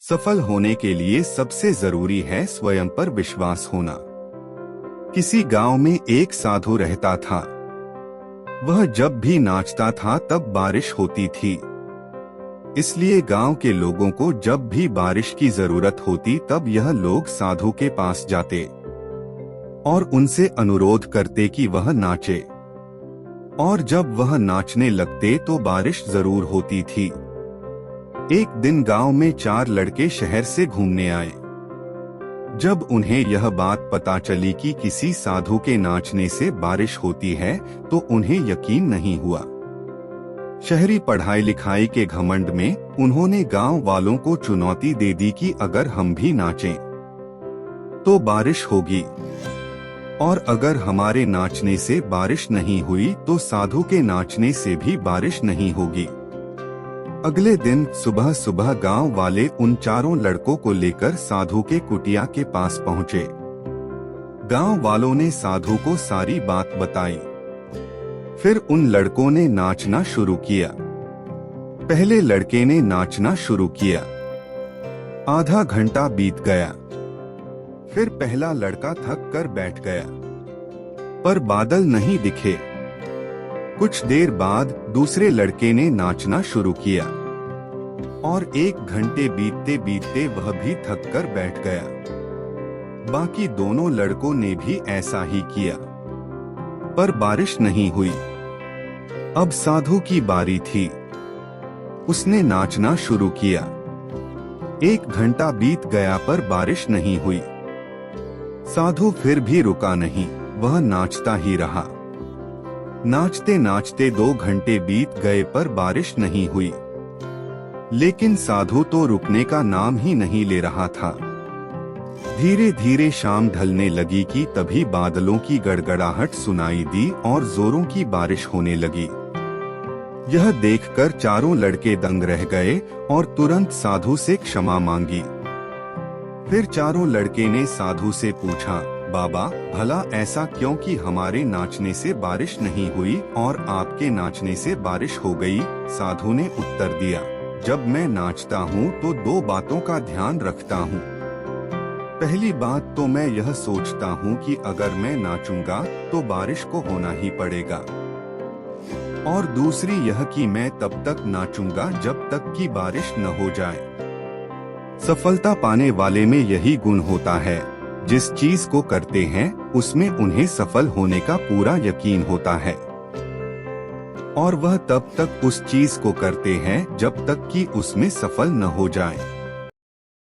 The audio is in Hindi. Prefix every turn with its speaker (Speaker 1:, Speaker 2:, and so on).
Speaker 1: सफल होने के लिए सबसे जरूरी है स्वयं पर विश्वास होना। किसी गांव में एक साधु रहता था। वह जब भी नाचता था तब बारिश होती थी। इसलिए गांव के लोगों को जब भी बारिश की जरूरत होती तब यह लोग साधु के पास जाते और उनसे अनुरोध करते कि वह नाचे। और जब वह नाचने लगते तो बारिश जरूर होती थी। एक दिन गांव में 4 लड़के शहर से घूमने आए। जब उन्हें यह बात पता चली कि किसी साधु के नाचने से बारिश होती है तो उन्हें यकीन नहीं हुआ। शहरी पढ़ाई लिखाई के घमंड में उन्होंने गांव वालों को चुनौती दे दी कि अगर हम भी नाचें तो बारिश होगी, और अगर हमारे नाचने से बारिश नहीं हुई तो साधु के नाचने से भी बारिश नहीं होगी। अगले दिन सुबह सुबह गांव वाले उन 4 लड़कों को लेकर साधु के कुटिया के पास पहुंचे। गांव वालों ने साधु को सारी बात बताई। फिर उन लड़कों ने नाचना शुरू किया। पहले लड़के ने नाचना शुरू किया। आधा घंटा बीत गया। फिर पहला लड़का थक कर बैठ गया, पर बादल नहीं दिखे। कुछ देर बाद दूसरे लड़के ने नाचना शुरू किया और 1 घंटे बीतते बीतते वह भी थक कर बैठ गया। बाकी दोनों लड़कों ने भी ऐसा ही किया, पर बारिश नहीं हुई। अब साधु की बारी थी। उसने नाचना शुरू किया। 1 घंटा बीत गया पर बारिश नहीं हुई। साधु फिर भी रुका नहीं, वह नाचता ही रहा। नाचते नाचते 2 घंटे बीत गए पर बारिश नहीं हुई। लेकिन साधु तो रुकने का नाम ही नहीं ले रहा था। धीरे धीरे शाम ढलने लगी कि तभी बादलों की गड़गड़ाहट सुनाई दी और जोरों की बारिश होने लगी। यह देखकर 4 लड़के दंग रह गए और तुरंत साधु से क्षमा मांगी। फिर 4 लड़के ने साधु से पूछा, बाबा भला ऐसा क्यों कि हमारे नाचने से बारिश नहीं हुई और आपके नाचने से बारिश हो गई? साधु ने उत्तर दिया, जब मैं नाचता हूँ तो 2 बातों का ध्यान रखता हूँ। पहली बात तो मैं यह सोचता हूँ कि अगर मैं नाचूंगा तो बारिश को होना ही पड़ेगा, और दूसरी यह कि मैं तब तक नाचूंगा जब तक कि बारिश न हो जाए। सफलता पाने वाले में यही गुण होता है, जिस चीज को करते हैं उसमें उन्हें सफल होने का पूरा यकीन होता है, और वह तब तक उस चीज को करते हैं जब तक कि उसमें सफल न हो जाए।